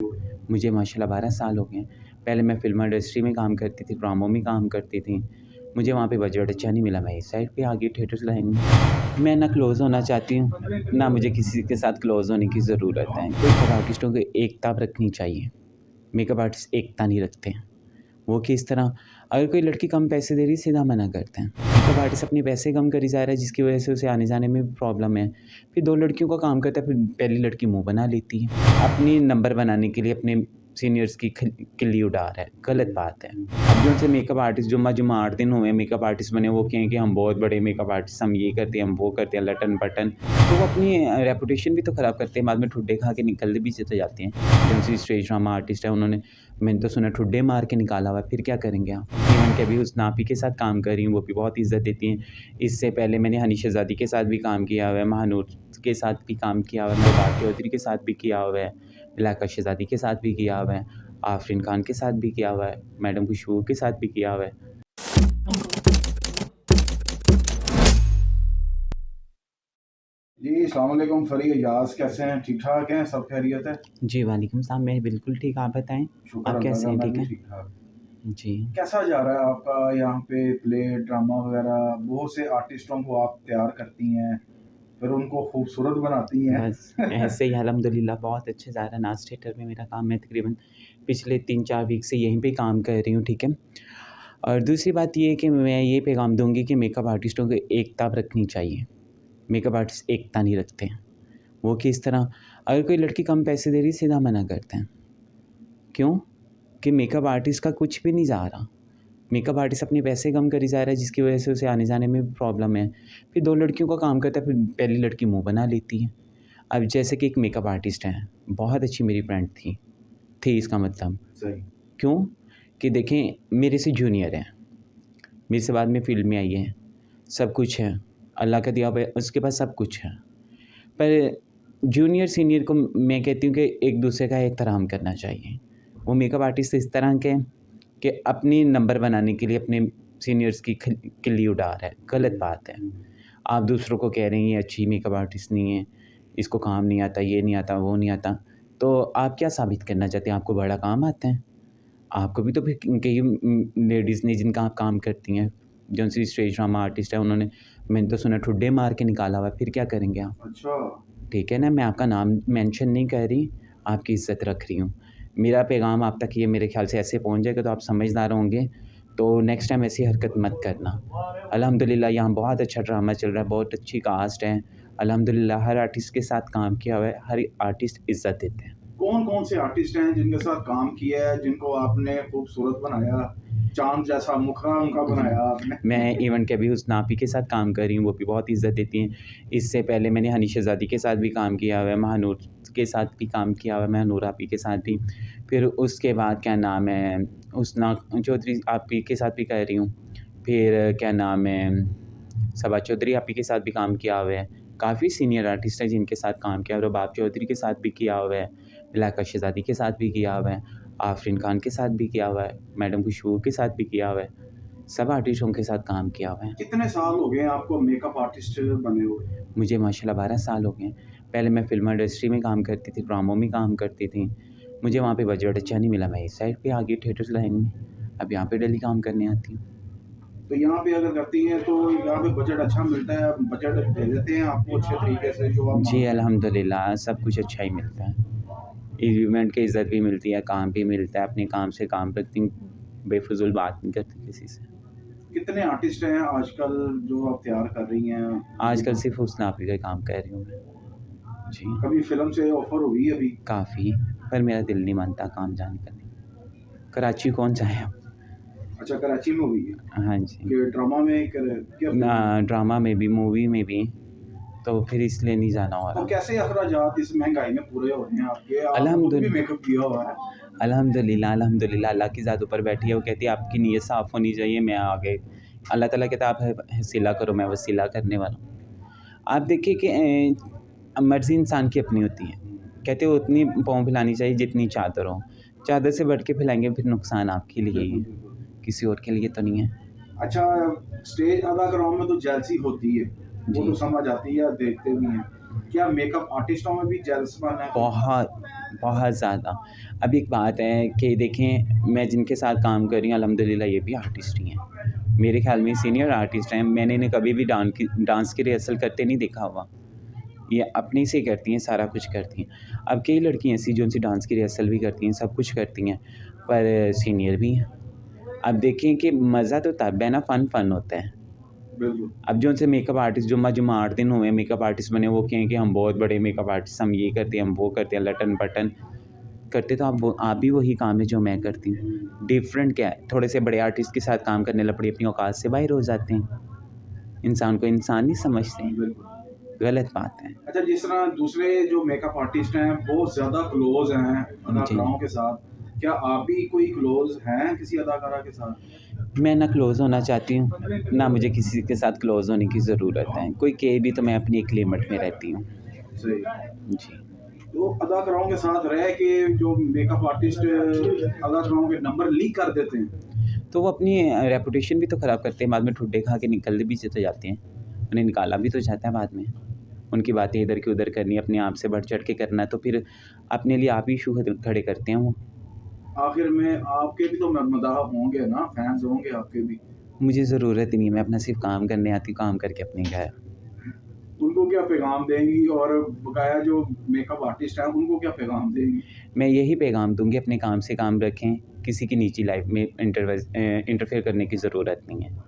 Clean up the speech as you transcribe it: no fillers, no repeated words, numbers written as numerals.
मुझे माशाल्लाह 12 साल हो गए हैं। पहले मैं फ़िल्म इंडस्ट्री में काम करती थी, ड्रामों में काम करती थी। मुझे वहाँ पे बजट अच्छा नहीं मिला, मैं इस साइड पे आ गई थिएटर्स लाइन में। मैं ना क्लोज़ होना चाहती हूँ, ना मुझे किसी के साथ क्लोज़ होने की ज़रूरत है। मेकअप आर्टिस्टों को एकता रखनी चाहिए। मेकअप आर्टिस्ट एकता नहीं रखते हैं। वो किस तरह, अगर कोई लड़की कम पैसे दे रही है, सीधा मना करते हैं। मेकअप आर्टिस्ट अपने पैसे कम करी जा रहा है, जिसकी वजह से उसे आने-जाने में भी प्रॉब्लम है। फिर 2 लड़कियों का काम करता है, फिर पहली लड़की मुँह बना लेती है। अपनी नंबर बनाने के लिए अपने सीनियर्स की खिल्ली उड़ा रहा है, गलत बात है। अब जो उनसे मेकअप आर्टिस्ट जुम्मा 8 दिन हुए मेकअप आर्टिस्ट बने, वो कहें कि हम बहुत बड़े मेकअप आर्टिस्ट, हम ये करते हैं, हम वो करते हैं, लटन-पटन। तो वो अपनी रेपुटेशन भी तो ख़राब करते हैं, बाद में ठुड्डे खा के निकल भी तो जाते हैं। जो उनसे स्टेज ड्रामा आर्टिस्ट है, मैंने तो सुना ठुड्डे मार के निकाला हुआ है, फिर क्या करेंगे आप? इवन के अभी उस नापी के साथ काम कर रही हूँ, वो भी बहुत इज़्ज़त देती हैं। इससे पहले मैंने हनी शहज़ादी के साथ भी काम किया हुआ है, महानूर के साथ भी काम किया हुआ है, मुबारक चौधरी के साथ भी किया हुआ है, इलाका शहज़ादी के साथ भी किया हुआ है, आफरीन खान के साथ भी किया हुआ है, मैडम खुशबू के साथ भी किया हुआ है। जी, अस्सलाम वालेकुम फ़री एजाज़ कैसे हैं? ठीक-ठाक हैं? सब खैरियत है? जी, वालेकुम सलाम, मैं बिल्कुल ठीक, आप बताएँ? शुक्र आप अल्लाह कैसे का, हैं, मैं ठीक भी हैं? ठीक-ठाक। जी। कैसा जा रहा है आपका यहाँ पे प्ले, ड्रामा वगैरह? बहुत से आर्टिस्टों को आप तैयार करती हैं, फिर उनको खूबसूरत बनाती हैं। बस ऐसे ही अल्हम्दुलिल्लाह बहुत अच्छे जा रहा है। नाज़ थिएटर में मेरा काम, मैं तकरीबन पिछले 3-4 वीक से यहीं पे काम कर रही हूँ, ठीक है? और दूसरी बात ये है कि मैं ये पैगाम दूँगी कि मेकअप आर्टिस्टों को एकता रखनी चाहिए। मेकअप आर्टिस्ट एकता नहीं रखते हैं। वो किस तरह, अगर कोई लड़की कम पैसे दे रही है, सीधा मना करते हैं। क्यों? कि मेकअप आर्टिस्ट का कुछ भी नहीं जा रहा। मेकअप आर्टिस्ट अपने पैसे कम करी जा रहा है, जिसकी वजह से उसे आने-जाने में भी प्रॉब्लम है। फिर 2 लड़कियों का काम करता है, फिर पहली लड़की मुँह बना लेती है। अब जैसे कि एक मेकअप आर्टिस्ट है, बहुत अच्छी मेरी फ्रेंड थी इसका मतलब। सही। क्यों? कि देखें, मेरे से जूनियर है, मेरे से बाद में फ़ील्ड में आई है, सब कुछ है, अल्लाह का दिया हुआ है, उसके पास सब कुछ है। पर जूनियर सीनियर को मैं कहती हूँ कि एक-दूसरे का एहतराम करना चाहिए। वो मेकअप आर्टिस्ट इस तरह के हैं कि अपनी नंबर बनाने के लिए अपने सीनियर्स की खिल्ली उड़ा रहा है, गलत बात है। आप दूसरों को कह रहे हैं ये अच्छी मेकअप आर्टिस्ट नहीं है, इसको काम नहीं आता, ये नहीं आता, वो नहीं आता। तो आप क्या साबित करना चाहते हैं? आपको बड़ा काम आता है? आपको भी तो फिर कई लेडीज़ ने जिनका आप काम करती हैं, जो उनसे स्टेज ड्रामा आर्टिस्ट है, मैंने तो सुना ठुड्डे मार के निकाला हुआ है, फिर क्या करेंगे आप? अच्छा। ठीक है ना, मैं आपका नाम मेंशन नहीं कर रही, आपकी इज़्ज़त रख रही हूँ। मेरा पैगाम आप तक ये मेरे ख़्याल से ऐसे पहुँच जाएगा तो आप समझदार होंगे, तो नेक्स्ट टाइम ऐसी हरकत मत करना। अल्हम्दुलिल्लाह यहाँ बहुत अच्छा ड्रामा चल रहा है, बहुत अच्छी कास्ट है। अल्हम्दुलिल्लाह हर आर्टिस्ट के साथ काम किया हुआ है, हर आर्टिस्ट इज़्ज़त देते हैं। कौन-कौन से आर्टिस्ट हैं जिनके साथ काम किया है, जिनको आपने खूबसूरत बनाया, चाँद जैसा मुखड़ा उनका बनाया आपने? मैं इवन के अभी उस नापी के साथ काम कर रही हूँ, वो भी बहुत इज़्ज़त देती हैं। इससे पहले मैंने हनी शहज़ादी के साथ भी काम किया हुआ है, महानूर के साथ भी काम किया हुआ है, महानूर आपी के साथ भी। फिर उसके बाद क्या नाम है, उस ना चौधरी आपी के साथ भी कर रही हूँ। फिर क्या नाम है, सबा चौधरी आपी के साथ भी काम किया हुआ है। काफ़ी सीनियर आर्टिस्ट हैं जिनके साथ काम किया, रबाब चौधरी के साथ भी किया हुआ है, इलाका शहज़ादी के साथ भी किया हुआ है, आफरीन खान के साथ भी किया हुआ है, मैडम खुशबू के साथ भी किया हुआ है। सब आर्टिस्टों के साथ काम किया हुआ है। कितने साल हो गए आपको मेकअप आर्टिस्ट बने हुए? मुझे माशाल्लाह 12 साल हो गए हैं। पहले मैं फ़िल्म इंडस्ट्री में काम करती थी, ड्रामों में काम करती थी। मुझे वहाँ पे बजट अच्छा नहीं मिला, मैं इस साइड पे आ गई थिएटर्स लाइन में। अब यहाँ पे डेली काम करने आती हूँ। तो यहाँ पे अगर करती हैं तो यहाँ पे बजट अच्छा मिलता है, बजट दे देते हैं आपको अच्छे तरीके से जो आप जी, अल्हम्दुलिल्लाह सब कुछ अच्छा ही मिलता है। इवेंट की इज़्ज़त भी मिलती है, काम भी मिलता है, अपने काम से काम रखती हूँ, बेफिज़ूल बात नहीं करती किसी से। कितने आर्टिस्ट हैं आजकल जो आप तैयार कर रही हैं? आजकल सिर्फ़ हुस्न आपी का काम कर रही हूँ मैं। जी, कभी फ़िल्म से ऑफ़र हुई अभी? काफ़ी, पर मेरा दिल नहीं मानता काम जाने का नहीं। कराची कौन जाए अब? अच्छा, कराची में हुई है? हाँ जी। कि ड्रामा में कर क्या फ़िल्म? ड्रामा में भी, मूवी में भी, तो फिर इसलिए नहीं जाना हो तो रहा। कैसे अखराजात इस महँगाई में पूरे हो रहे हैं आपके? आपने खुद भी मेकअप किया हुआ है। अल्हम्दुलिल्लाह अल्लाह की ज़ात ऊपर बैठी है, वो कहती है आपकी नीयत साफ़ होनी चाहिए, मैं आगे अल्लाह ताला कहता है आप सिला करो, मैं वसीला करने वाला हूँ। आप देखिए कि मर्ज़ी इंसान की अपनी होती है। कहते हैं उतनी पाँव फैलानी चाहिए जितनी चादर हो। चादर से बढ़ के फैलाएँगे फिर नुकसान आपके लिए ही बिल्कुल, है, बिल्कुल। किसी और के लिए तो नहीं है। अच्छा, स्टेज अदाकारों में तो जेलसी होती है, वो जी, तो जी। समझ आती है, देखते भी हैं। क्या मेकअप आर्टिस्टों में भी जेलसपन है? बहुत बहुत ज़्यादा। अब एक बात है कि देखें, मैं जिनके साथ काम कर रही हूँ अल्हम्दुलिल्लाह ये भी आर्टिस्ट ही हैं। मेरे ख़्याल में सीनियर आर्टिस्ट हैं। मैंने इन्हें कभी भी डांस की रिहर्सल करते नहीं देखा हुआ। ये अपने से करती हैं, सारा कुछ करती हैं। अब कई लड़कियाँ ऐसी जो उनसे डांस की रिहर्सल भी करती हैं, सब कुछ करती हैं, पर सीनियर भी हैं। अब देखें कि मज़ा तो तब है ना, फ़न होता है। बिल्कुल। अब जो उनसे मेकअप आर्टिस्ट जुम्मा 8 दिन हुए मेकअप आर्टिस्ट बने, वो कहें कि हम बहुत बड़े मेकअप आर्टिस्ट, हम ये करते हैं, हम वो करते हैं, लटन-पटन करते, तो आप भी वही काम है जो मैं करती हूँ। डिफ़रेंट क्या है, थोड़े से बड़े आर्टिस्ट के साथ काम करने लग पड़ी, अपनी औकात से बाहर हो जाते हैं। इंसान को इंसान नहीं समझते हैं, बिल्कुल। गलत बात है। अच्छा, जिस तरह दूसरे जो मेकअप आर्टिस्ट हैं बहुत ज़्यादा क्लोज़ हैं अदाकाराओं के साथ, क्या आप भी कोई क्लोज़ हैं किसी अदाकारा के साथ? मैं ना क्लोज़ होना चाहती हूँ, ना मुझे किसी के साथ क्लोज़ होने की ज़रूरत है। कोई कहे भी तो मैं अपनी एक लिमिट में रहती हूँ। सही। जी। तो अदाकाराओं के साथ रह के जो मेकअप आर्टिस्ट अदाकाराओं के नंबर लीक कर देते हैं। तो वो अपनी रेपुटेशन भी तो ख़राब करते हैं, बाद में ठुड्डे खा के निकल भी तो जाते हैं। उन्हें निकाला भी तो जाता है बाद में। उनकी बातें इधर की उधर करनी, अपने आप से बढ़-चढ़ के करना, तो फिर अपने लिए आप ही इश्यू खड़े करते हैं वो। आखिर में आपके भी तो मदाह होंगे ना, फैन्स होंगे आपके भी। मुझे ज़रूरत ही नहीं है, मैं अपना सिर्फ़ काम करने आती हूँ, काम करके अपने घर। उनको क्या पैगाम देंगी और बकाया जो मेकअप आर्टिस्ट हैं उनको क्या पैगाम देंगी? मैं यही पैगाम दूँगी, अपने काम से काम रखें, किसी की निजी लाइफ़ में इंटरफेयर करने की ज़रूरत नहीं है।